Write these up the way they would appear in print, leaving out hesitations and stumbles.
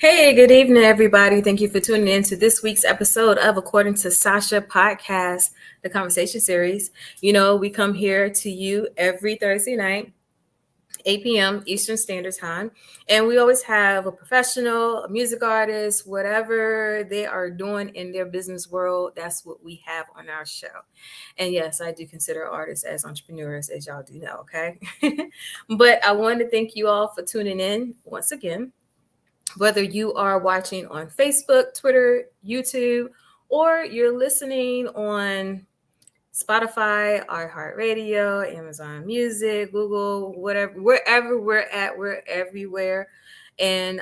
Hey, good evening, everybody. Thank you for tuning in to this week's episode of According to Sacha Podcast, the conversation series. You know, we come here to you every Thursday night, 8 p.m. Eastern Standard Time. And we always have a professional, a music artist, whatever they are doing in their business world. That's what we have on our show. And yes, I do consider artists as entrepreneurs, as y'all do know, okay? But I want to thank you all for tuning in once again. Whether you are watching on Facebook, Twitter, YouTube, or you're listening on Spotify, iHeartRadio, Amazon Music, Google, whatever, wherever we're at, we're everywhere. And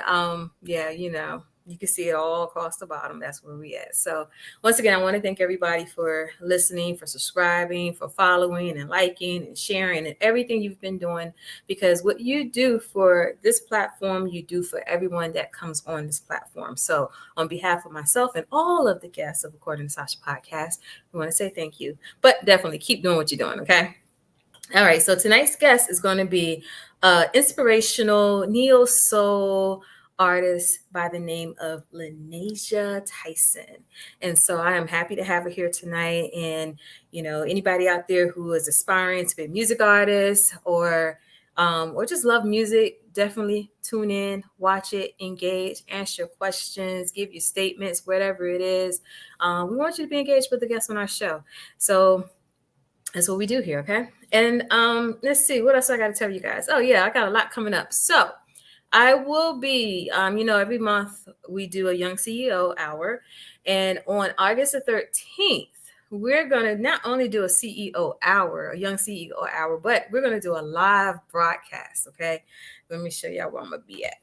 you can see it all across the bottom. That's where we at. So once again, I want to thank everybody for listening, for subscribing, for following and liking and sharing and everything you've been doing, because what you do for this platform, you do for everyone that comes on this platform. So on behalf of myself and all of the guests of According to Sacha Podcast, we want to say thank you, but definitely keep doing what you're doing. Okay. All right. So tonight's guest is going to be inspirational NeoSoul artist by the name of Lenasia Tyson. And so I am happy to have her here tonight. And, you know, anybody out there who is aspiring to be a music artist or just love music, definitely tune in, watch it, engage, answer your questions, give your statements, whatever it is. We want you to be engaged with the guests on our show. So that's what we do here, okay? And let's see, what else I got to tell you guys? Oh, yeah, I got a lot coming up. So I will be, every month we do a Young CEO Hour. And on August the 13th, we're going to not only do a CEO Hour, a Young CEO Hour, but we're going to do a live broadcast, okay? Let me show y'all where I'm going to be at.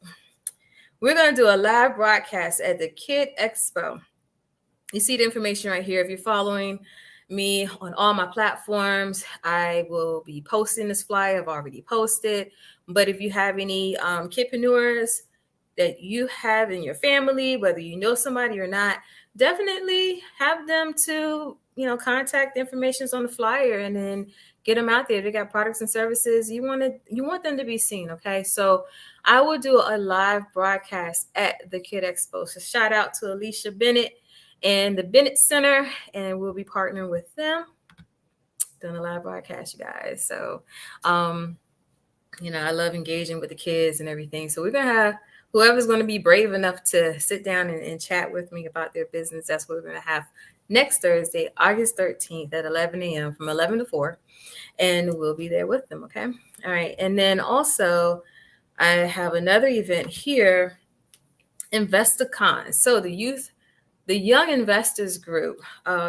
We're going to do a live broadcast at the Kid Expo. You see the information right here. If you're following me on all my platforms, I will be posting this flyer. I've already posted. But if you have any kidpreneurs that you have in your family, whether you know somebody or not, definitely have them to, contact information on the flyer and then get them out there. If they got products and services, you want them to be seen. Okay. So I will do a live broadcast at the Kid Expo. So shout out to Alicia Bennett and the Bennett Center, and we'll be partnering with them doing a live broadcast, you guys. So, I love engaging with the kids and everything. So we're going to have whoever's going to be brave enough to sit down and chat with me about their business. That's what we're going to have next Thursday, August 13th at 11 a.m. from 11 to 4. And we'll be there with them, okay? All right. And then also, I have another event here, InvestorCon. So the Young Investors Group,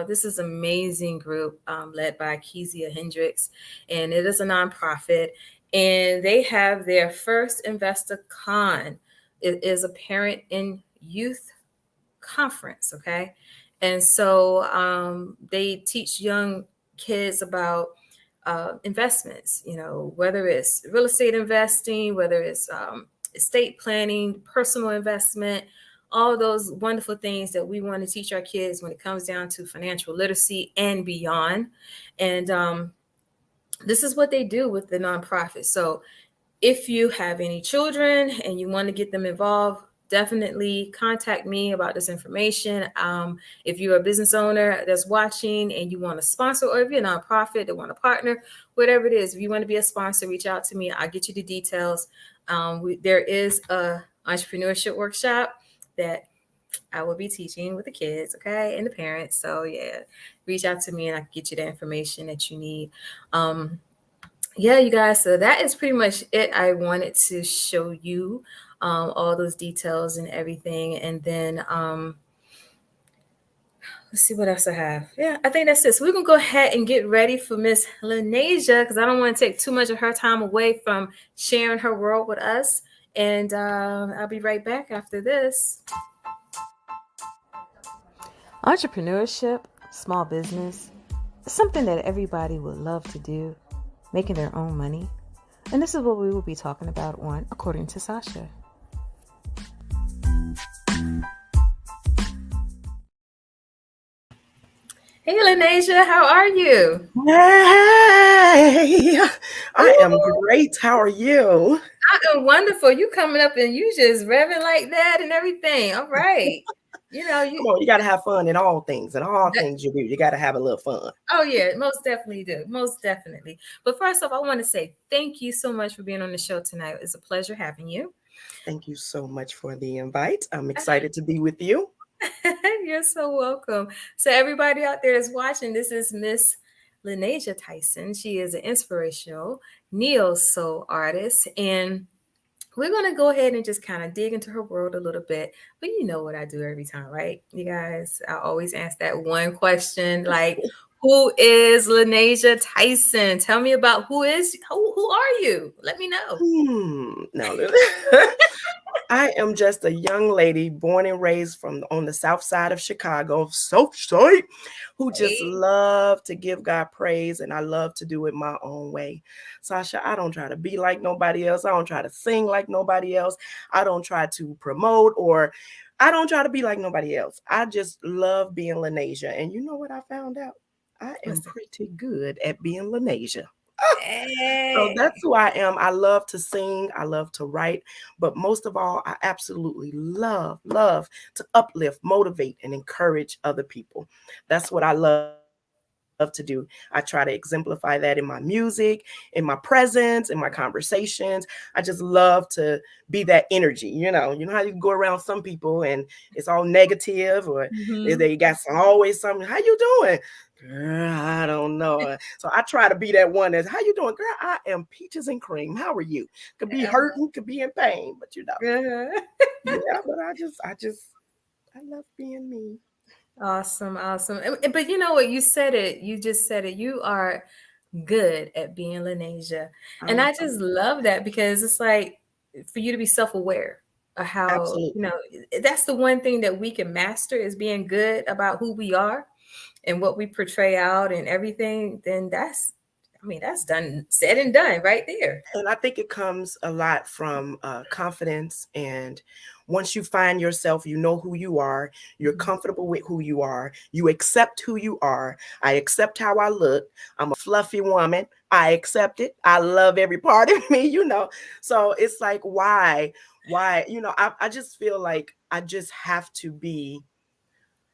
this is an amazing group led by Kezia Hendricks, and it is a nonprofit, and they have their first Investor Con. It is a parent and youth conference, okay? And so they teach young kids about investments, whether it's real estate investing, whether it's estate planning, personal investment, all those wonderful things that we want to teach our kids when it comes down to financial literacy and beyond. And this is what they do with the nonprofit. So if you have any children and you want to get them involved, definitely contact me about this information. If you're a business owner that's watching and you want to sponsor, or if you're a nonprofit that want to partner, whatever it is, if you want to be a sponsor, reach out to me. I'll get you the details. There is a entrepreneurship workshop that I will be teaching with the kids, okay, and the parents. So yeah, reach out to me and I can get you the information that you need. Yeah, you guys, so that is pretty much it. I wanted to show you all those details and everything. And then let's see what else I have. Yeah, I think that's it. So we're going to go ahead and get ready for Miss Lenasia, because I don't want to take too much of her time away from sharing her world with us. And I'll be right back after this. Entrepreneurship, small business, is something that everybody would love to do, making their own money. And this is what we will be talking about on According to Sacha. Hey, Lenasia, how are you? Hey, I am great. How are you? I am wonderful. You coming up and you just revving like that and everything. All right. You know, Come on, you got to have fun in all things. In all that, things you do, you got to have a little fun. oh yeah, most definitely do. Most definitely. But first off, I want to say thank you so much for being on the show tonight. It's a pleasure having you. Thank you so much for the invite. I'm excited to be with you. You're so welcome. So everybody out there is watching. This is Miss Lenasia Tyson. She is an inspirational neo-soul artist, and we're going to go ahead and just kind of dig into her world a little bit. But you know what I do every time, right? You guys, I always ask that one question like, who is Lenasia Tyson? Tell me about who are you? Let me know. Now, I am just a young lady born and raised from on the south side of Chicago, South Side, who just Hey, love to give God praise, and I love to do it my own way. Sasha, I don't try to be like nobody else. I don't try to sing like nobody else. I don't try to promote or I don't try to be like nobody else. I just love being Lenasia. And you know what I found out? I am what's that? pretty good at being Lenasia. So Hey. that's who I am. I love to sing. I love to write. But most of all, I absolutely love to uplift, motivate, and encourage other people. That's what I love to do. I try to exemplify that in my music, in my presence, in my conversations. I just love to be that energy. You know how you go around some people and it's all negative or they Mhm. got always something. How you doing? Girl, I don't know. So I try to be that one that's, how you doing? Girl, I am peaches and cream. How are you? Could be hurting, could be in pain, but Uh-huh. yeah, but I love being me. Awesome, awesome. But you know what? You said it. You just said it. You are good at being Lenasia. And I I'm just love that because it's like for you to be self-aware of how, absolutely. that's the one thing that we can master is being good about who we are and what we portray out and everything. Then that's done, said and done right there. And I think it comes a lot from confidence. And once you find yourself, you know who you are, you're Mhm. comfortable with who you are, you accept who you are. I accept how I look. I'm a fluffy woman. I accept it. I love every part of me. So it's like, why, I just feel like I just have to be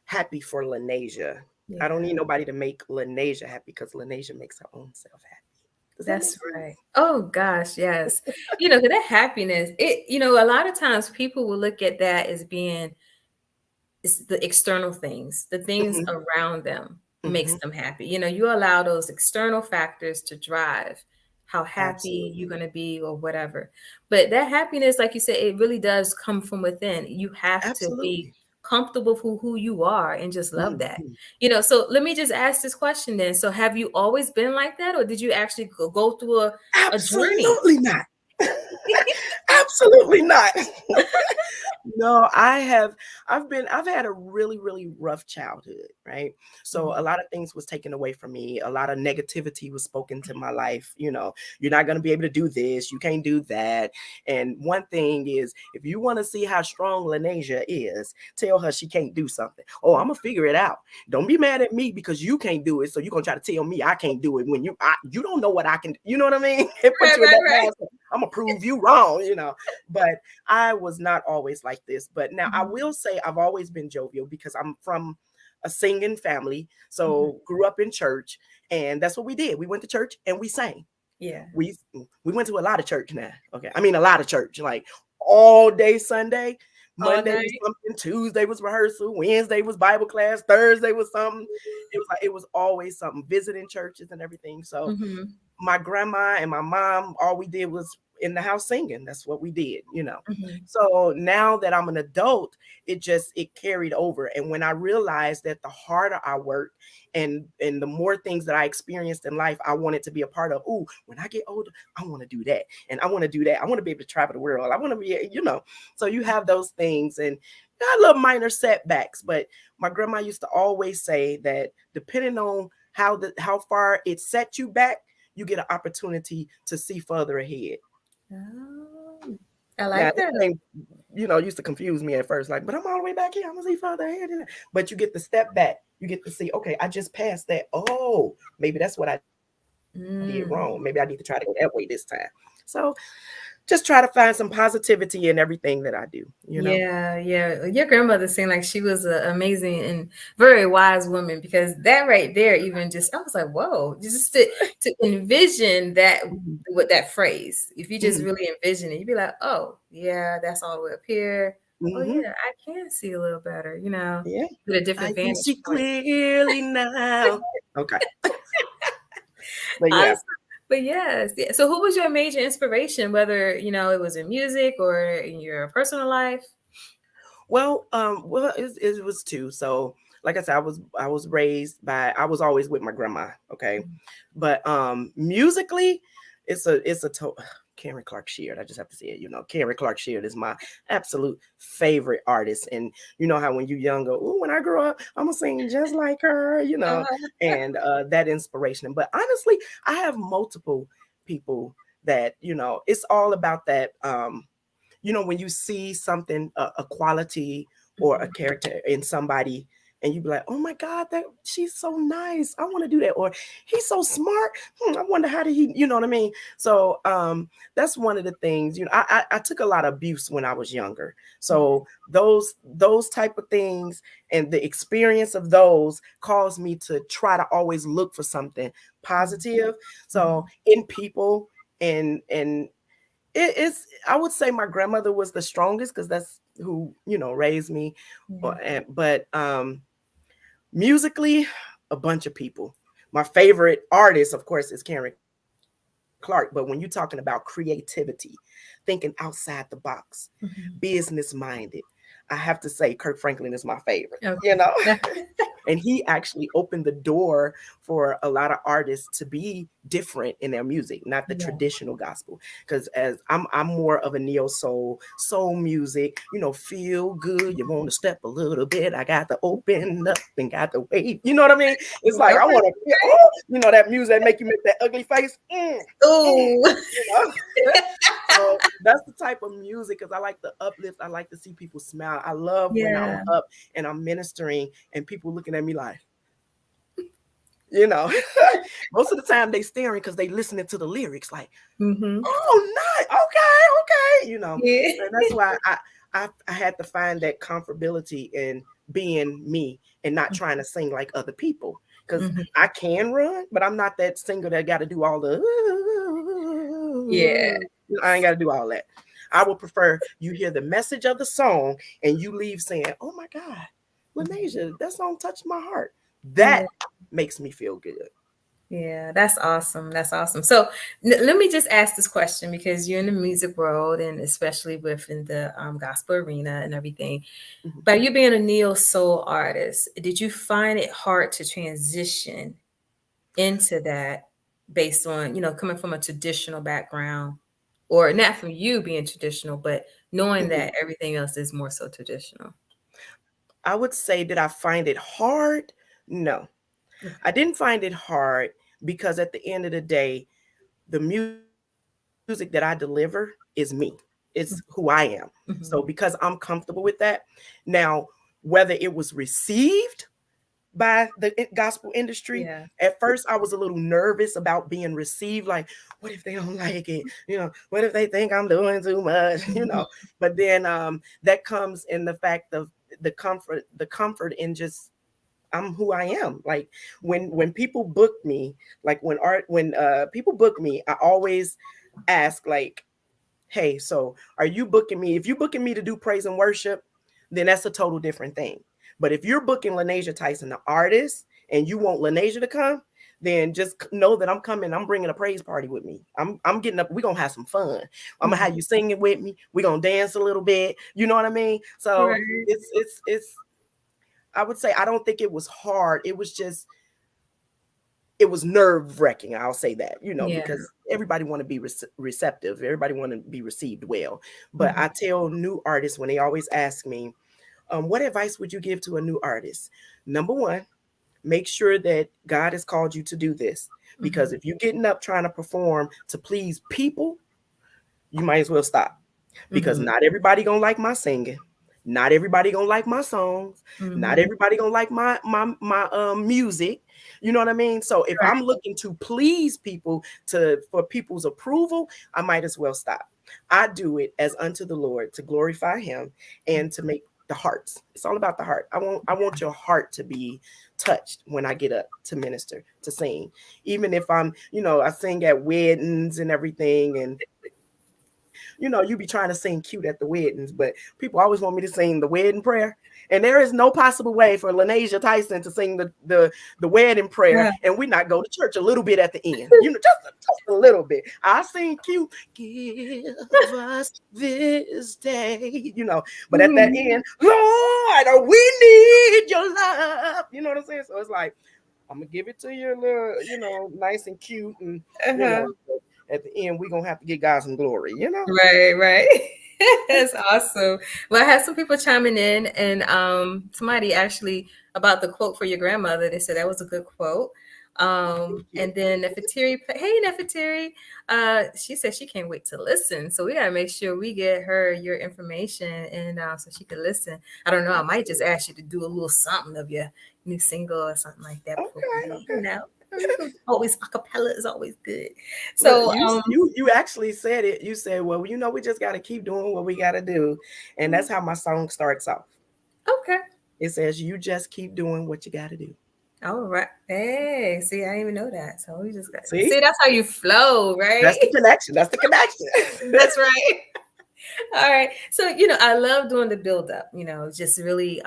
happy for Lenasia. I don't Yeah. need nobody to make Lenasia happy because Lenasia makes her own self happy. Does that make That's right. sense? Oh gosh, yes. 'Cause that happiness, a lot of times people will look at that as being it's the external things, the things Mhm, around them makes mhm. them happy. You allow those external factors to drive how happy you're Absolutely. going to be or whatever. But that happiness, like you said, it really does come from within. You have to be Absolutely. comfortable for who you are and just love that. Mhm. So let me just ask this question then. So have you always been like that or did you actually go through a journey? Absolutely not. Absolutely not. No, I've had a really, really rough childhood, right? So a Mhm. lot of things was taken away from me. A lot of negativity was spoken to my life. You're not going to be able to do this. You can't do that. And one thing is, if you want to see how strong Lenasia is, tell her she can't do something. Oh, I'm gonna figure it out. Don't be mad at me because you can't do it. So you're gonna try to tell me I can't do it when you don't know what I can. You know what I mean? It puts Right, you in right, that right. mindset. I'm gonna prove you wrong. But I was not always like this. But now I Mhm. will say I've always been jovial because I'm from a singing family. Mhm. So grew up in church, and that's what we did. We went to church and we sang. Yeah. We went to a lot of church now. Okay. I mean a lot of church, like all day Sunday. All Monday was night. something, Tuesday was rehearsal, Wednesday was Bible class, Thursday was something. It was always something, visiting churches and everything. So Mhm. my grandma and my mom, all we did was in the house singing. That's what we did. Mhm. So now that I'm an adult, it carried over. And when I realized that the harder I worked and the more things that I experienced in life, I wanted to be a part of. Ooh, when I get older, I want to do that. And I want to do that. I want to be able to travel the world. I want to be. So you have those things and I love minor setbacks, but my grandma used to always say that depending on how far it set you back, you get an opportunity to see further ahead. Oh, I Now, like this that. thing, used to confuse me at first, like, but I'm all the way back here. I'm gonna see further ahead. But you get the step back. You get to see, okay, I just passed that. Oh, maybe that's what I did wrong. Maybe I need to try to go that way this time. So just try to find some positivity in everything that I do, you know? Yeah, yeah. Your grandmother seemed like she was an amazing and very wise woman, because that right there, even just, I was like, whoa, just to envision that Mhm. with that phrase. If you just Mhm. really envision it, you'd be like, oh, yeah, that's all the way up here. Oh, Mhm. yeah, I can see a little better, you know, Yeah. with a I different can vantage see point. clearly now. Okay. But yeah. Awesome. But yes, yeah. So who was your major inspiration, whether, you know, it was in music or in your personal life? It was two. So, like I said, I was raised by I was always with my grandma. Okay, but musically, it's a Karen Clark Sheard. I just have to say it. You know, Karen Clark Sheard is my absolute favorite artist. And you know how when you young go, oh, when I grow up, I'm gonna sing just like her. You know, Uh-huh. and that inspiration. But honestly, I have multiple people that it's all about that. When you see something, a quality or a character in somebody, and you be like, oh my God, that she's so nice, I want to do that, or he's so smart, I wonder how did he, you know what I mean? So that's one of the things. I took a lot of abuse when I was younger, so those type of things and the experience of those caused me to try to always look for something positive, so in people. And it's I would say my grandmother was the strongest because that's who raised me. But musically, a bunch of people. My favorite artist, of course, is Karen Clark. But when you're talking about creativity, thinking outside the box, business minded, I have to say Kirk Franklin is my favorite. Okay. And he actually opened the door for a lot of artists to be different in their music, not the Yeah. traditional gospel. Because as I'm more of a soul music, feel good. You want to step a little bit. I got to open up and got to wait. You know what I mean? It's like I Okay. want to feel, oh, that music that make you make that ugly face. Ooh. You know? So that's the type of music, because I like the uplift. I like to see people smile. I love when I'm Yeah. up and I'm ministering and people looking at me like, you know, most of the time they staring because they listening to the lyrics like, Mm-hmm. oh, nice, okay, Yeah. and that's why I had to find that comfortability in being me and not trying to sing like other people, because Mhm. I can run, but I'm not that singer that got to do all the. Yeah. I ain't got to do all that. I would prefer you hear the message of the song and you leave saying, "Oh my God, Lenasia, that song touched my heart." That Yeah. makes me feel good. Yeah, that's awesome. That's awesome. So let me just ask this question, because you're in the music world, and especially within the gospel arena and everything. Mhm. By you being a neo soul artist, did you find it hard to transition into that, based on, coming from a traditional background, or not from you being traditional, but knowing Mhm. that everything else is more so traditional? I would say, did I find it hard? No, I didn't find it hard, because at the end of the day, the music that I deliver is me. It's who I am. So because I'm comfortable with that, now whether it was received by the gospel industry, Yeah. at first I was a little nervous about being received, like, what if they don't like it, what if they think I'm doing too much, but then that comes in the fact of the comfort in just I'm who I am. Like when people book me, like when people book me, I always ask, like, hey, so are you booking me? If you booking me to do praise and worship, then that's a total different thing. But if you're booking Lenasia Tyson, the artist, and you want Lenasia to come, then just know that I'm coming. I'm bringing a praise party with me. I'm getting up. We're gonna have some fun. I'm gonna have you singing with me. We're gonna dance a little bit. You know what I mean? So Right. it's I would say I don't think it was hard. It was nerve wracking. I'll say that, Yeah. because everybody want to be receptive. Everybody want to be received well. But Mhm. I tell new artists when they always ask me, what advice would you give to a new artist? Number one, make sure that God has called you to do this. Mhm. Because if you're getting up trying to perform to please people, you might as well stop, because Mhm. not everybody gonna like my singing. Not everybody gonna like my songs. Not everybody gonna like my music. You know what I mean? So if Right. I'm looking to please people for people's approval, I might as well stop. I do it as unto the Lord to glorify him and to make the hearts. It's all about the heart. I want your heart to be touched when I get up to minister, to sing. Even if I sing at weddings and everything, and you be trying to sing cute at the weddings, but people always want me to sing the wedding prayer. And there is no possible way for Lenasia Tyson to sing the wedding prayer Yeah. and we not go to church a little bit at the end. Just a little bit. I sing cute, give us this day, but at that end, Lord, we need your love. You know what I'm saying? So it's like, I'm gonna give it to you a little, nice and cute, and at the end, we're gonna have to get God some glory. Right, right. That's awesome. Well, I had some people chiming in, and somebody actually about the quote for your grandmother. They said that was a good quote. And then Nefertiri, hey Nefertiri, she said she can't wait to listen. So we gotta make sure we get her your information, and so she can listen. I don't know. I might just ask you to do a little something of your new single or something like that. Okay. Always acapella is always good. Look, So you actually said it. You said, well, we just got to keep doing what we got to do, and that's how my song starts off. okay. It says, you just keep doing what you got to do. All right. Hey, see, I didn't even know that. So we just got See, that's how you flow, right? that's the connection. That's the connection. That's right. All right. So, I love doing the build up, just really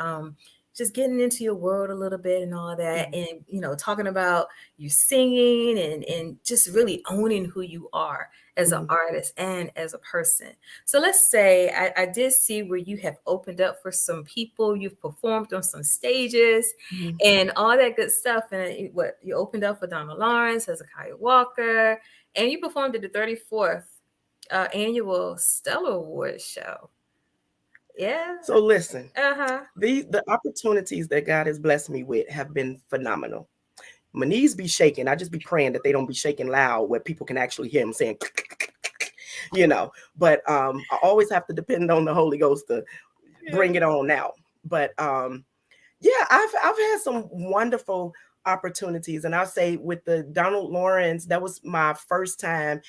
just getting into your world a little bit and all that. And, talking about you singing and just really owning who you are as an artist and as a person. So let's say I did see where you have opened up for some people, you've performed on some stages and all that good stuff. And you opened up for Donald Lawrence, Hezekiah Walker, and you performed at the 34th annual Stellar Awards show. Yeah. So listen, Uh-huh. the opportunities that God has blessed me with have been phenomenal. My knees be shaking. I just be praying that they don't be shaking loud where people can actually hear them saying, but I always have to depend on the Holy Ghost to bring it on out. But yeah, I've had some wonderful opportunities, and I'll say with the Donald Lawrence, that was my first time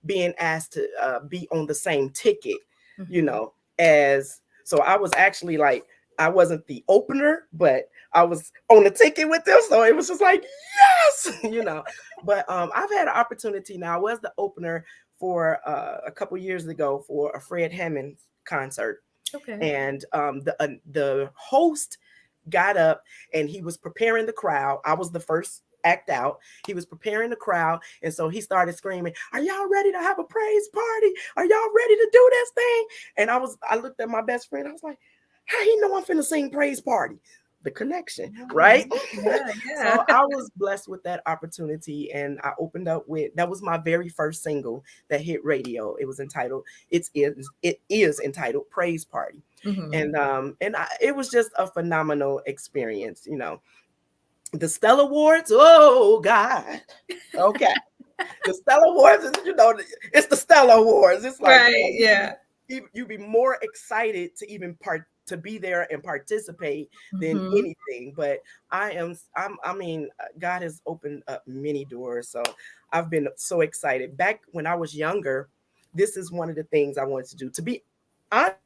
being asked to be on the same ticket, as so I was actually like, I wasn't the opener, but I was on the ticket with them. So it was just like, yes, But I've had an opportunity now. I was the opener for a couple years ago for a Fred Hammond concert. Okay. And the host got up and he was preparing the crowd. I was the first act out. He was preparing the crowd, and so he started screaming, "Are y'all ready to have a praise party? Are y'all ready to do this thing?" And I looked at my best friend. I was like, "How he know I'm finna sing praise party?" The connection, right? Yeah. So I was blessed with that opportunity, and I opened up with, that was my very first single that hit radio. It was entitled, it is entitled Praise Party. And it was just a phenomenal experience. The Stellar Awards, oh God. Okay. The Stellar Awards is, it's the Stellar Awards. It's like, right, yeah. You'd be more excited to even to be there and participate than anything. But I mean, God has opened up many doors. So I've been so excited. Back when I was younger, this is one of the things I wanted to do. To be honest,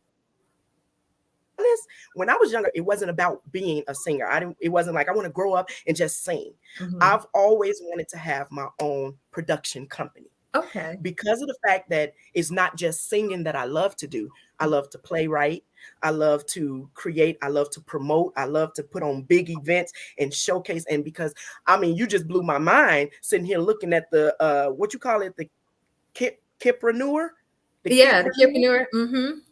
when I was younger, it wasn't about being a singer. It wasn't like I want to grow up and just sing. I've always wanted to have my own production company. Okay. Because of the fact that it's not just singing that I love to do. I love to playwright. I love to create. I love to promote. I love to put on big events and showcase. And because, I mean, you just blew my mind sitting here looking at the, what you call it, the Kippreneur? The Kippreneur.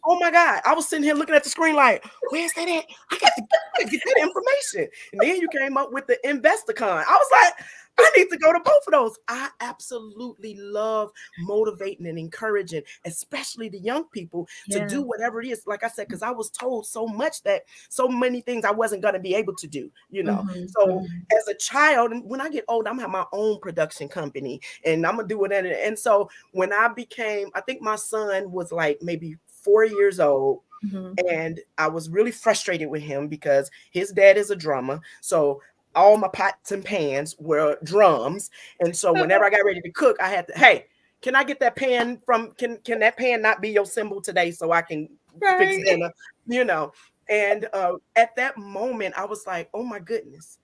Oh my God. I was sitting here looking at the screen like, where's that at? I got to get that information. And then you came up with the InvestorCon. I was like, I need to go to both of those. I absolutely love motivating and encouraging, especially the young people, to do whatever it is. Like I said, because I was told so many things I wasn't going to be able to do, So as a child, and when I get old, I'm going to have my own production company and I'm going to do it. And so when I think my son was like maybe 4 years old, Mhm. And I was really frustrated with him because his dad is a drummer. So all my pots and pans were drums. And so whenever I got ready to cook, I had to, hey, can I get that pan from, can that pan not be your symbol today so I can fix Right. dinner, you know? And at that moment, I was like, oh my goodness,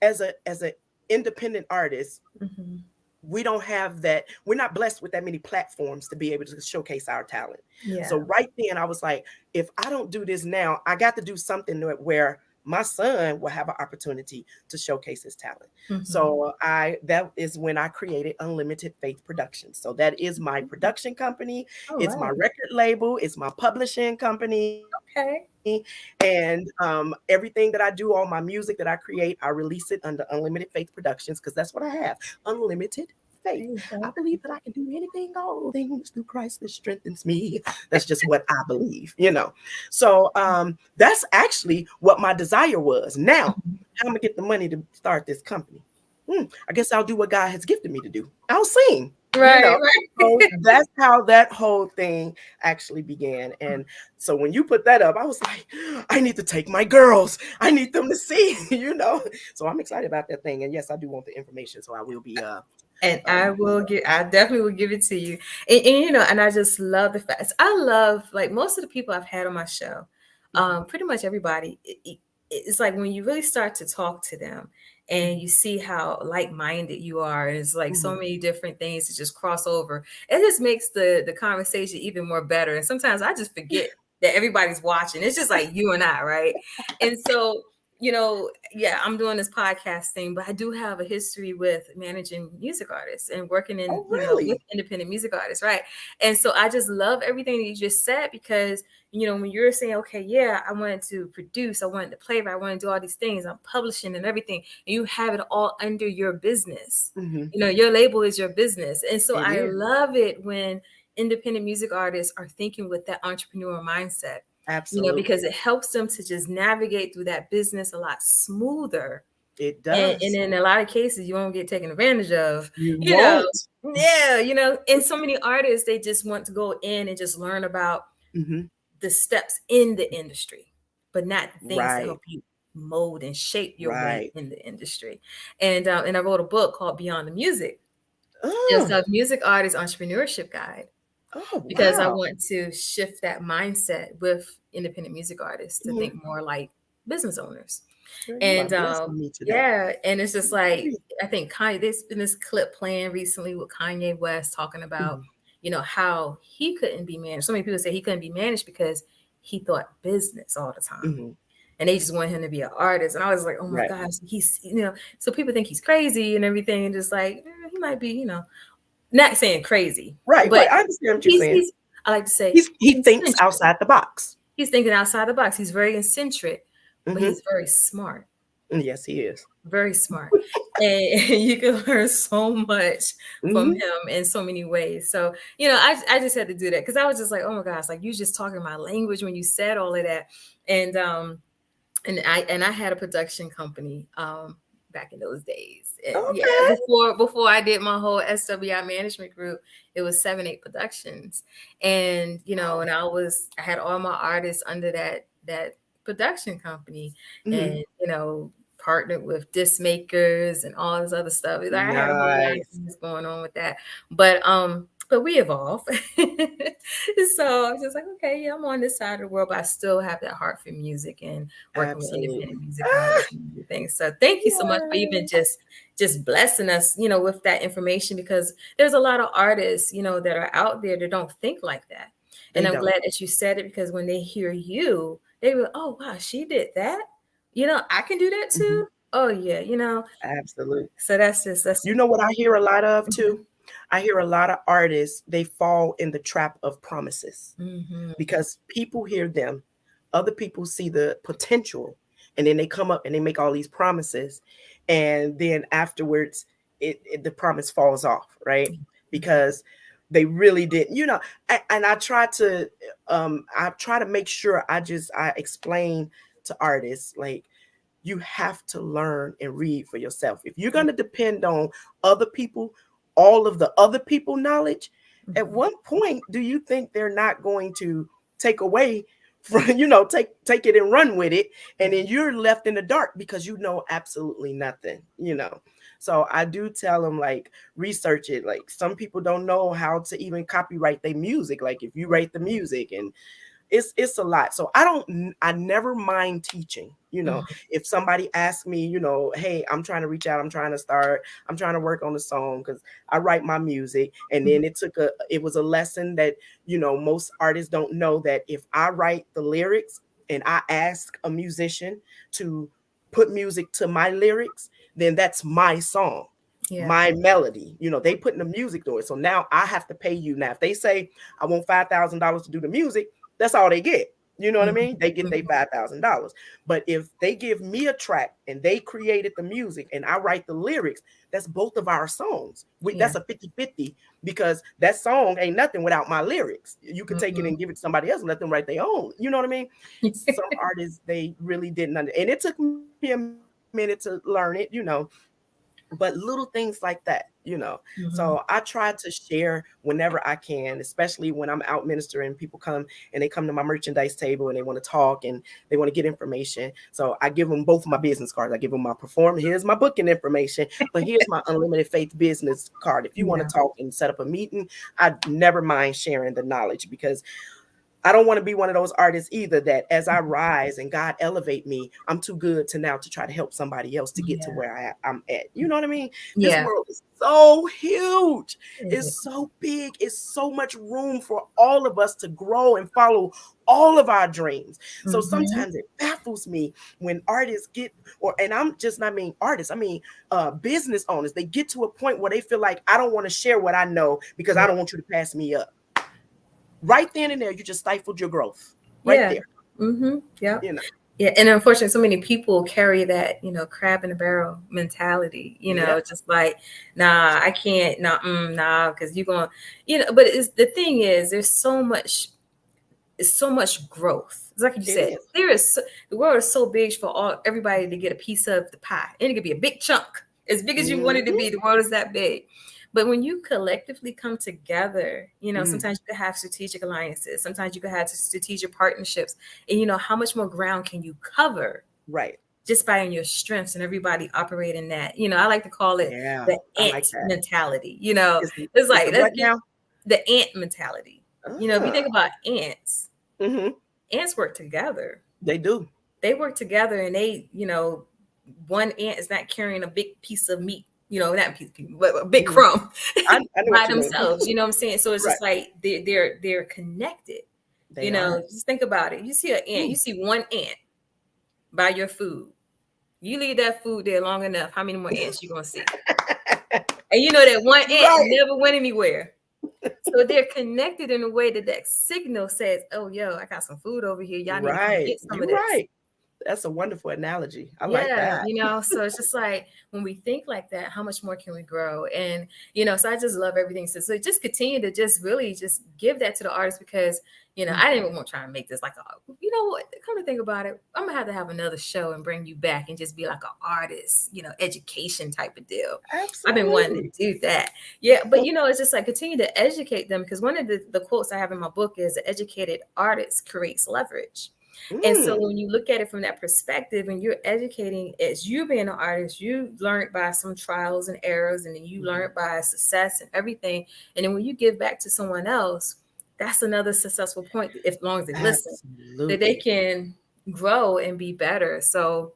as a independent artist, Mhm. we don't have that. We're not blessed with that many platforms to be able to showcase our talent. So Yeah. right then I was like, if I don't do this now, I got to do something where my son will have an opportunity to showcase his talent. Mhm. So that is when I created Unlimited Faith Productions. So that is my production company. All It's my right. record label. It's my publishing company. Okay. And everything that I do, all my music that I create, I release it under Unlimited Faith Productions because that's what I have. Unlimited faith. There you I go. believe that I can do anything, all things through Christ that strengthens me. That's just what I believe. So that's actually what my desire was. Now, Mhm. how am I gonna get the money to start this company? I guess I'll do what God has gifted me to do. I'll sing. You Right. know, Right. so that's how that whole thing actually began. And so when you put that up, I was like, I need to take my girls. I need them to see. So I'm excited about that thing. And yes, I do want the information. So I will be And um I definitely will give it to you. And I just love the fact, I love, like, most of the people I've had on my show, mhm, pretty much everybody, it's like when you really start to talk to them and mhm, you see how like-minded you are, and it's like so mhm. many different things that just cross over. It just makes the conversation even more better. And sometimes I just forget that everybody's watching. It's just like you and I, right? And so, yeah, I'm doing this podcast thing, but I do have a history with managing music artists and working in, Oh, with really? independent music artists, right? And so I just love everything that you just said, because, when you're saying, okay, yeah, I wanted to produce, I wanted to play, I want to do all these things, I'm publishing and everything, and you have it all under your business. Mhm. Your label is your business. And so It I is. love it when independent music artists are thinking with that entrepreneur mindset, because Absolutely. it helps them to just navigate through that business a lot smoother. It And does. in a lot of cases, you won't get taken advantage of, You you know. won't. Yeah, and so many artists, they just want to go in and just learn about Mhm. the steps in the industry, but not the things to Right. help you mold and shape your way Right. in the industry. And I wrote a book called Beyond the Music. It's Oh. a music artist entrepreneurship guide, Oh, because I wow. want to shift that mindset with independent music artists to Mhm. think more like business owners. Girl, you are And blessing me today. yeah, and it's just like, Really? I think Kanye, there's been this clip playing recently with Kanye West talking about, Mhm. how he couldn't be managed. So many people say he couldn't be managed because he thought business all the time. Mhm. And they just want him to be an artist. And I was like, oh my Right. gosh, so people think he's crazy and everything, and just like, he might be, not saying crazy, Right, but right. I understand what you're he's saying. he's I like to say He he's thinks centric. outside the box. He's thinking outside the box. He's very eccentric, but Mhm. he's very smart. Yes, he is. Very smart. And you can learn so much from Mhm. him in so many ways. So, I just had to do that because I was just like, oh my gosh, like, you just talking my language when you said all of that. And I had a production company back in those days. And yeah, Okay. before I did my whole SWI management group, it was 7-8 productions. And Wow. and I had all my artists under that production company, Mhm. and partnered with disc makers and all this other stuff. Like, I had a whole lot of Nice. things going on with that. But we evolve. So I was just like, okay, yeah, I'm on this side of the world, but I still have that heart for music and working with independent Absolutely. music Ah, artists and everything. So thank you so much for even yay. just blessing us, with that information, because there's a lot of artists, that are out there that don't think like that. And They I'm don't. glad that you said it, because when they hear you, they will, oh wow, she did that. I can do that Mhm. too. Oh yeah, Absolutely. so that's You know what I hear a lot of mhm, too? I hear a lot of artists, they fall in the trap of promises mhm, because people hear them, other people see the potential, and then they come up and they make all these promises. And then afterwards, the promise falls off, right? mhm, Because they really didn't. And I try to make sure I explain to artists, like, you have to learn and read for yourself. If you're going to depend on other people, all of the other people knowledge, at mhm. one point, do you think they're not going to take away take it and run with it, and then you're left in the dark because you know absolutely nothing. So I do tell them, like, research it. Like, some people don't know how to even copyright their music, like if you write the music, and it's a lot. So I never mind teaching. Mhm. If somebody asks me, hey, I'm trying to reach out, I'm trying to work on a song, because I write my music. And then it was a lesson that, most artists don't know, that if I write the lyrics and I ask a musician to put music to my lyrics, then that's my song, Yeah. my melody. They putting the music to it. So now I have to pay you. Now if they say I want $5,000 to do the music, that's all they get. You know what I Mhm. mean? They get their Mhm. $5,000. But if they give me a track and they created the music and I write the lyrics, that's both of our songs. Yeah. That's a 50-50, because that song ain't nothing without my lyrics. You could take it Mhm. and give it to somebody else and let them write their own. You know what I mean? Some artists, they really didn't and it took me a minute to learn it. But little things like that. So I Mhm. try to share whenever I can, especially when I'm out ministering. People come and they come to my merchandise table and they want to talk and they want to get information. So I give them both my business cards. I give them my here's my booking information, but here's my unlimited faith business card. If you want Yeah. to talk and set up a meeting, I never mind sharing the knowledge, because I don't want to be one of those artists either that as I rise and God elevate me, I'm too good to try to help somebody else to get to Yeah. where I'm at. You know what I mean? This Yeah. world is so huge. Is It's it? so big. It's so much room for all of us to grow and follow all of our dreams. So Mhm. sometimes it baffles me when artists and I'm just not mean artists, I mean business owners, they get to a point where they feel like, I don't want to share what I know because I Yeah. don't want you to pass me up. Right then and there, you just stifled your growth. Right Yeah. there. Mhm. Yep. You know. Yeah, and unfortunately, so many people carry that, crab in the barrel mentality. Yep. Just like, nah, I can't, nah, nah, because you're going, But the thing is, it's so much growth. It's like you It said, is. the world is so big for everybody to get a piece of the pie, and it could be a big chunk, as big as you want it to Mhm. be. The world is that big. But when you collectively come together, Mm. sometimes you could have strategic alliances, sometimes you could have strategic partnerships, and how much more ground can you cover Right. just by your strengths, and everybody operating that. I like to call it Yeah. the I like ant that. mentality. It's It's it's like, the let's what get now? the ant mentality. If you Ah. think about ants, Mhm. ants work together. They do. They work together, and one ant is not carrying a big piece of meat, not piece, but a big Mhm. crumb I know by what you mean. themselves. You know what I'm saying? So it's Right. just like they're connected. They are. Just think about it. You see an ant, Mm. you see one ant by your food. You leave that food there long enough, how many more ants you gonna see? And that one ant Right. never went anywhere. So they're connected in a way that signal says, "Oh, yo, I got some food over here. Y'all need to come Right. get some You're of this." right. That's a wonderful analogy. I like Yeah, that. so it's just like, when we think like that, how much more can we grow? And so I just love everything. So just continue to just really just give that to the artists, because Mm. I didn't even want to try and make this like what, come to think about it, I'm gonna have to have another show and bring you back and just be like an artist, education type of deal. I've been wanting to Absolutely. do that. Yeah, but it's just like, continue to educate them, because one of the quotes I have in my book is, "An educated artist creates leverage." And so Mm. when you look at it from that perspective, and you're educating, as you being an artist, you learned by some trials and errors, and then you Mhm. learned by success and everything. And then when you give back to someone else, that's another successful point, if long as they listen, that they Absolutely. can grow and be better. So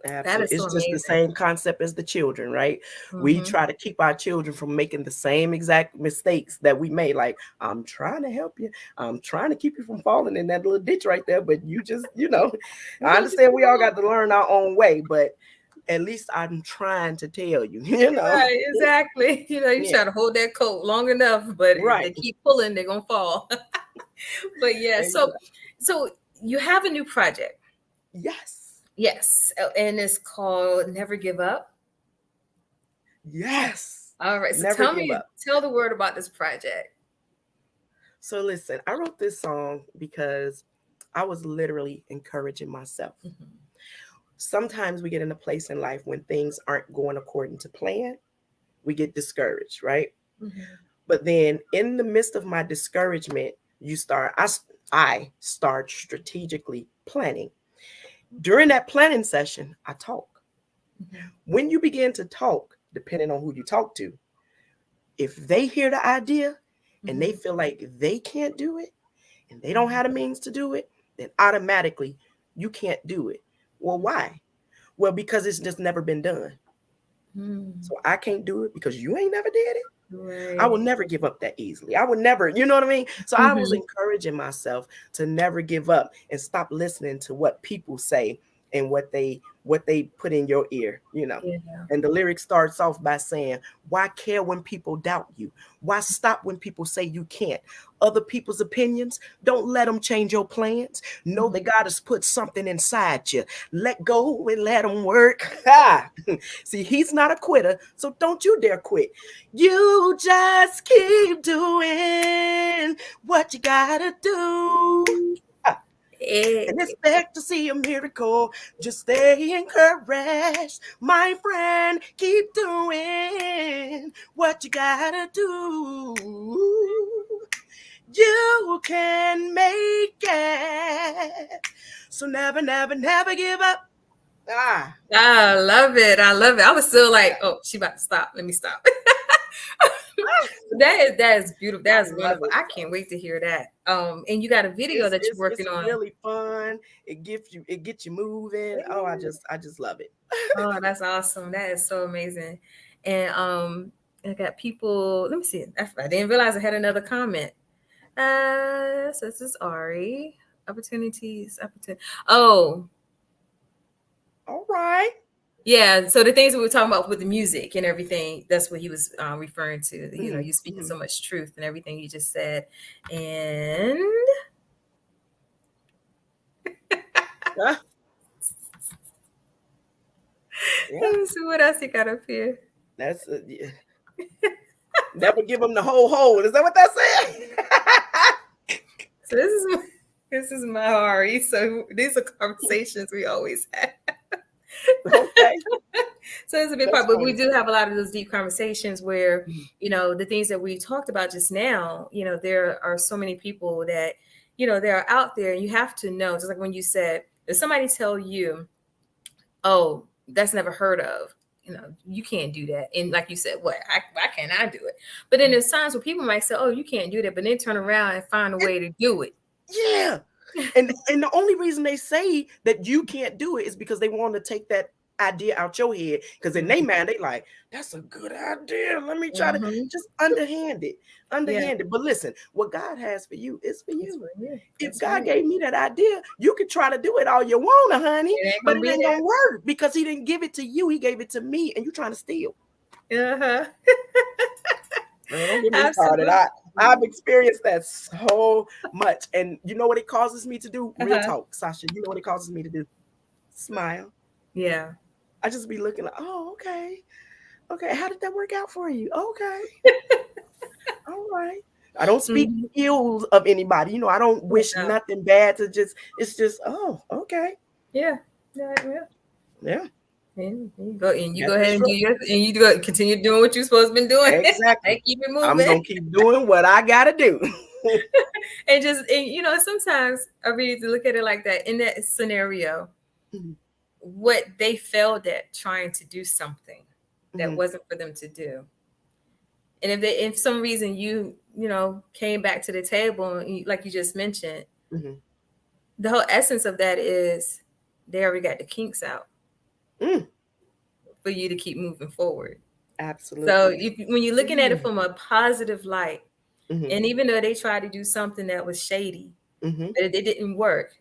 that is Absolutely. so It's just the amazing. same concept as the children, right? We Hmm. try to keep our children from making the same exact mistakes that we made. Like, I'm trying to help you. I'm trying to keep you from falling in that little ditch right there. But you just, We're I gonna just understand keep we all going. got to learn our own way, but at least I'm trying to tell you, you know? Right, exactly. You Yeah, try to hold that coat long enough, but if right. they keep pulling, they're gonna fall. But yeah, so Exactly. so you have a new project. Yes. Yes, and it's called Never Give Up. Yes. All right, so Never give up. tell the word about this project. So listen, I wrote this song because I was literally encouraging myself. Mhm. Sometimes we get in a place in life when things aren't going according to plan. We get discouraged, right? Mhm. But then in the midst of my discouragement, you start I start strategically planning. During that planning session, I talk. Mhm. When you begin to talk, depending on who you talk to, if they hear the idea and they Mhm. feel like they can't do it and they don't have the means to do it, then automatically you can't do it. Well, why? Well, because it's just never been done. Mhm. So I can't do it because you ain't never did it. I will Right. never give up that easily. I would never, you know what I mean? So I was Mhm. encouraging myself to never give up and stop listening to what people say and what they put in your ear, you know. Yeah. And the lyric starts off by saying, "Why care when people doubt you? Why stop when people say you can't? Other people's opinions, don't let them change your plans. Know Mhm. that God has put something inside you. Let go and let him work." Ha! See, he's not a quitter, so don't you dare quit. You just keep doing what you gotta do. Ah, and Eh, expect to see a miracle. Just stay encouraged, my friend. Keep doing what you gotta do. You can make it. So never, never, never give up. Ah, I love it. I love it. I was still like, oh, she about to stop. Let me stop. That is beautiful. I That is love wonderful. it. I can't wait to hear that. And you got a video It's that you're it's working it's on. really fun. It gets you moving. Oh, I just love it. Oh, that's awesome. That is so amazing. And I got people. Let me see. I didn't realize I had another comment. So this is Ari. Opportunities. Opportunity. Oh, All right. yeah. So the things that we were talking about with the music and everything, that's what he was referring to. You know, Mhm, you speaking mhm. so much truth and everything you just said. And Ah, yeah, let me see what else he got up here. that's yeah. Never give them the whole hole. Is that what that said? So this is my Ari. So these are conversations we always have. Okay, So it's a big that's part, but we funny. do have a lot of those deep conversations where, Mhm, the things that we talked about just now, there are so many people that, they are out there, and you have to know, just like when you said, if somebody tell you, oh, that's never heard of, you can't do that. And like you said, why can't I do it? But then mhm. there's times where people might say, oh, you can't do that, but then turn around and find a It- way to do it. yeah, and the only reason they say that you can't do it is because they want to take that idea out your head. Because in their mind, they like, that's a good idea. Let me try to Mm-hmm. just underhand it, Yeah, underhand it. But listen, what God has for you is for that's you. right. Yeah, If that's God right. gave me that idea, you could try to do it all you want, honey, It ain't but gonna it be ain't gonna work because He didn't give it to you. He gave it to me, and you trying to steal. there. Uh-huh. Man, don't get me started. Absolutely. I've experienced that so much, and you know what it causes me to do? Real Uh-huh. talk, Sasha. You know what it causes me to do? Smile. Yeah. I just be looking like, oh, okay, okay. How did that work out for you? Okay, all right. I don't speak Mhm. ills of anybody. I don't wish No. nothing bad to just. It's just, oh, okay, Yeah. Yeah. Yeah. yeah. And you go That's the ahead and do truth. your and you go continue doing what you're supposed to be doing. And Exactly. keep it I'm moving. gonna keep doing what I gotta do. And sometimes I really to look at it like that in that scenario, Mhm, what they failed at trying to do something that mhm, wasn't for them to do. And if some reason came back to the table, and like you just mentioned, mhm. the whole essence of that is they already got the kinks out Mm, for you to keep moving forward. So absolutely. when you're looking at it Mm, from a positive light, mhm, and even though they tried to do something that was shady, mhm. but it didn't work,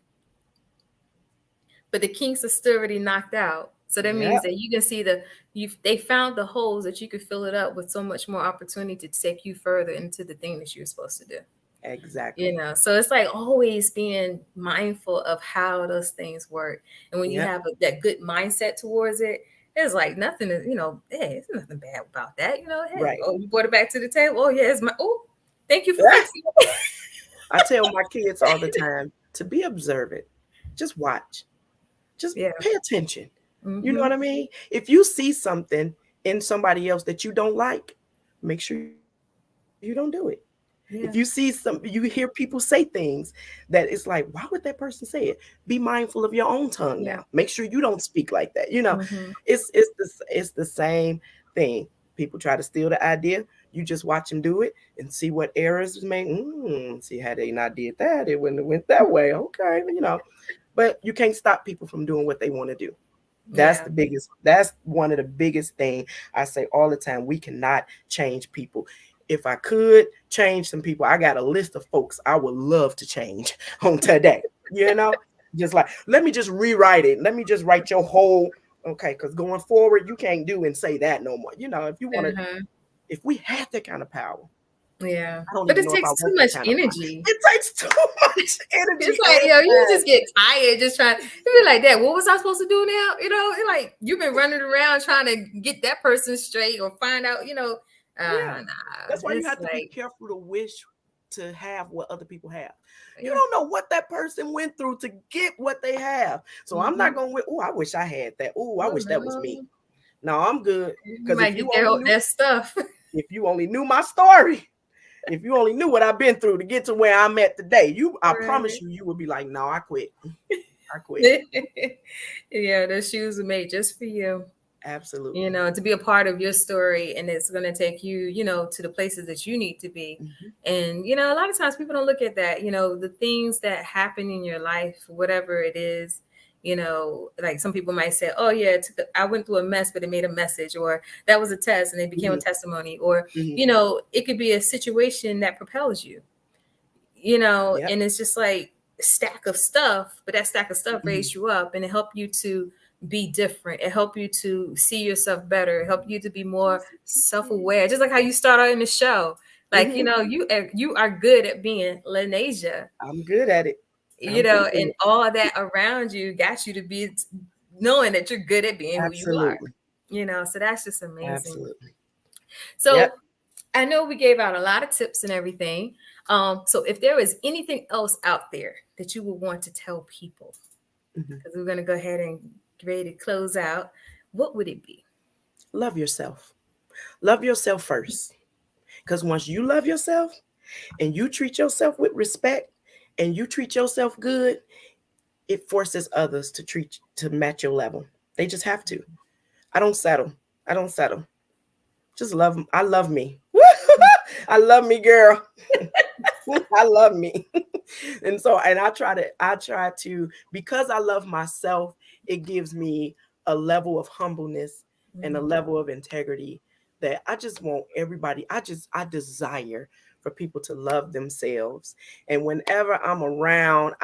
but the kinks are still already knocked out. So that Yeah, means that you can see they found the holes that you could fill it up with so much more opportunity to take you further into the thing that you're supposed to do. exactly. So it's like always being mindful of how those things work. And when you Yeah, have that good mindset towards it, it's like nothing is, hey, it's nothing bad about that. Hey, right. oh, you brought it back to the table. Oh, yeah, thank you for Yeah. fixing it. I tell my kids all the time to be observant. Just watch. Just Yeah. pay attention. You know Mm-hmm. what I mean? If you see something in somebody else that you don't like, make sure you don't do it. If you see you hear people say things that it's like, why would that person say it? Be mindful of your own tongue now. Make sure you don't speak like that. Mm-hmm. It's the same thing. People try to steal the idea. You just watch them do it and see what errors was made. See how they not did that. It wouldn't have went that way. Okay, but you can't stop people from doing what they want to do. That's one of the biggest thing I say all the time. We cannot change people. If I could change some people, I got a list of folks I would love to change on today. Just like, let me just rewrite it. Let me just write your whole, okay, because going forward, you can't do and say that no more. If you want to, if we had that kind of power. Yeah. I don't But even it know if I takes too want much that kind of power. energy. It takes too much energy. It's like, you just get tired just trying to be like that. What was I supposed to do now? It's like you've been running around trying to get that person straight or find out, Nah. That's why you have to be careful to wish to have what other people have. You don't know what that person went through to get what they have. So I'm not going with, I wish I had that. I wish that was me. No, I'm good. Because if you only knew that stuff. If you only knew my story, if you only knew what I've been through to get to where I'm at today, I promise you would be like, no, I quit. I quit. Yeah, the shoes are made just for you. Absolutely. To be a part of your story, and it's going to take you, to the places that you need to be. And, a lot of times people don't look at that, the things that happen in your life, whatever it is, like some people might say, oh yeah, I went through a mess, but it made a message, or that was a test and it became a testimony, or, it could be a situation that propels you, and it's just like a stack of stuff, but that stack of stuff raised you up and it helped you to be different. It helped you to see yourself better. It helped you to be more self-aware. Just like how you start out in the show. Like, you are good at being Lenasia. I'm good at it. And all that around you got you to be knowing that you're good at being who you are. So that's just amazing. Absolutely. So I know we gave out a lot of tips and everything. So if there was anything else out there that you would want to tell people, because we're going to go ahead and get ready to close out, what would it be? Love yourself. Love yourself first. Because once you love yourself and you treat yourself with respect and you treat yourself good, it forces others to match your level. They just have to. I don't settle. Just love them. I love me. I love me, girl. I love me. And I try to, because I love myself, it gives me a level of humbleness and a level of integrity that I just want everybody, I desire for people to love themselves. And whenever I'm around,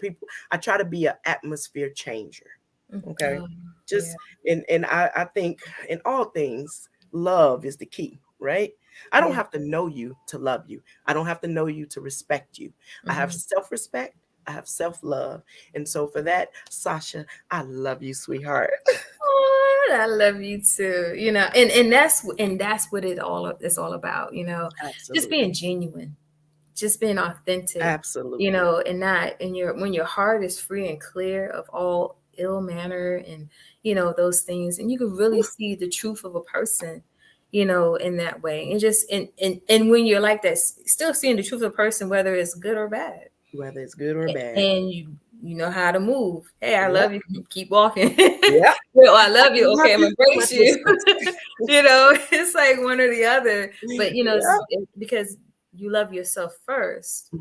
people, I try to be an atmosphere changer. Okay. And I think in all things, love is the key, right? I don't have to know you to love you. I don't have to know you to respect you. I have self-respect. I have self-love. And so for that, Sacha, I love you, sweetheart. Oh, I love you too. And that's what it's all about, Absolutely. just being genuine, just being authentic. Absolutely. When your heart is free and clear of all ill manner and, those things, and you can really see the truth of a person, in that way. And just, and when you're like that, still seeing the truth of a person, whether it's good or bad. Whether it's good or bad. And you know how to move. Hey, I love you. Keep walking. Yeah. I love you. Okay, I'm embrace you. It's like one or the other. But because you love yourself first,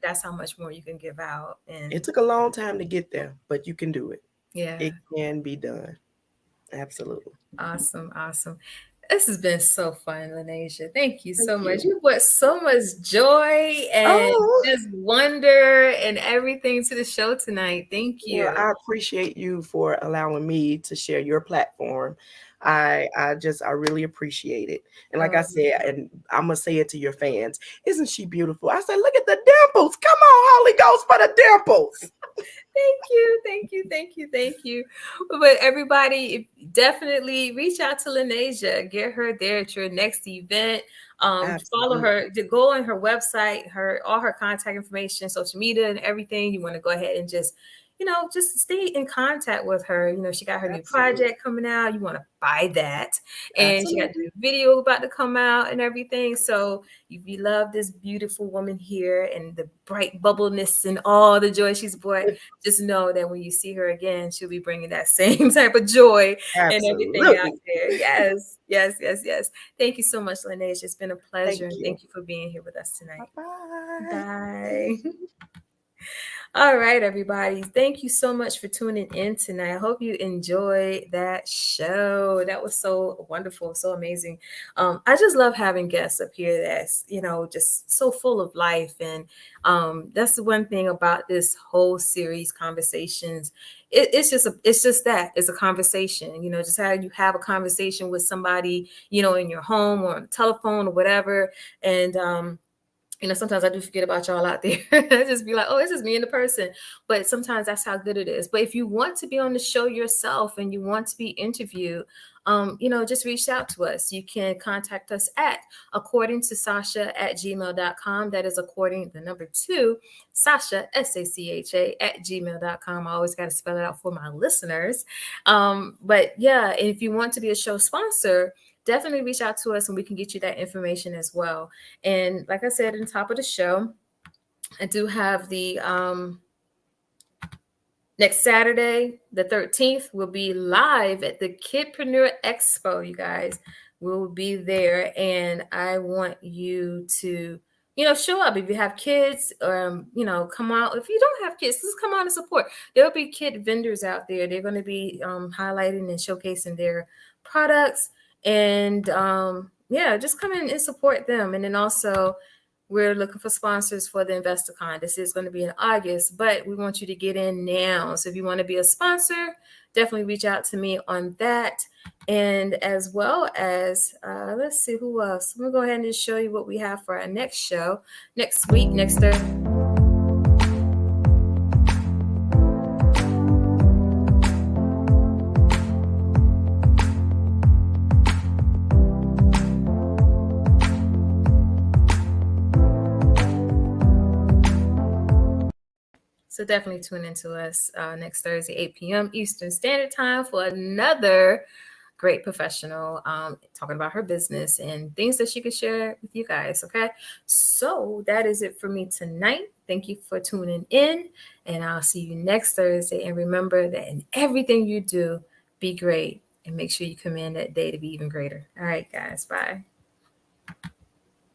that's how much more you can give out. And it took a long time to get there, but you can do it. Yeah. It can be done. Absolutely. Awesome. This has been so fun, Lenasia. Thank you so much. You brought so much joy and just wonder and everything to the show tonight. Thank you. Well, I appreciate you for allowing me to share your platform. I really appreciate it. And like I said, and I'm going to say it to your fans, isn't she beautiful? I said, look at the dimples. Come on, Holy Ghost, for the dimples. Thank you. But everybody, definitely reach out to Lenasia. Get her there at your next event. Follow her. Go on her website, all her contact information, social media, and everything. You want to go ahead and just, just stay in contact with her. She got her new Absolutely. project coming out. You want to buy that. And she got the Absolutely. new video about to come out and everything. So if you love this beautiful woman here and the bright bubbleness and all the joy she's brought, just know that when you see her again, she'll be bringing that same type of joy and everything out Absolutely. there. Yes, yes, yes, yes. Thank you so much, Lenasia. It's been a pleasure. Thank And you. thank you for being here with us tonight. Bye-bye. Bye. All right, everybody. Thank you so much for tuning in tonight. I hope you enjoyed that show. That was so wonderful, so amazing. I just love having guests up here that's, just so full of life. And that's the one thing about this whole series, Conversations. It's a conversation, just how you have a conversation with somebody, in your home or on the telephone or whatever. And sometimes I do forget about y'all out there. I just be like, oh, it's just me and the person. But sometimes that's how good it is. But if you want to be on the show yourself and you want to be interviewed, just reach out to us. You can contact us at accordingtosasha@gmail.com. That is according the number 2, Sacha, SACHA @gmail.com. I always got to spell it out for my listeners. But yeah, if you want to be a show sponsor, definitely reach out to us and we can get you that information as well. And like I said, in the top of the show, I do have the next Saturday, the 13th, we'll be live at the Kidpreneur Expo, you guys. We'll be there. And I want you to, show up. If you have kids, come out. If you don't have kids, just come out and support. There'll be kid vendors out there. They're going to be highlighting and showcasing their products. And just come in and support them. And then also, we're looking for sponsors for the InvestorCon. This is going to be in August, but we want you to get in now. So if you want to be a sponsor, definitely reach out to me on that. And as well as, let's see who else. I'm going to go ahead and just show you what we have for our next show next week, next Thursday. So definitely tune into us next Thursday, 8 p.m. Eastern Standard Time for another great professional talking about her business and things that she could share with you guys. Okay. So that is it for me tonight. Thank you for tuning in, and I'll see you next Thursday. And remember that in everything you do, be great and make sure you command that day to be even greater. All right, guys. Bye.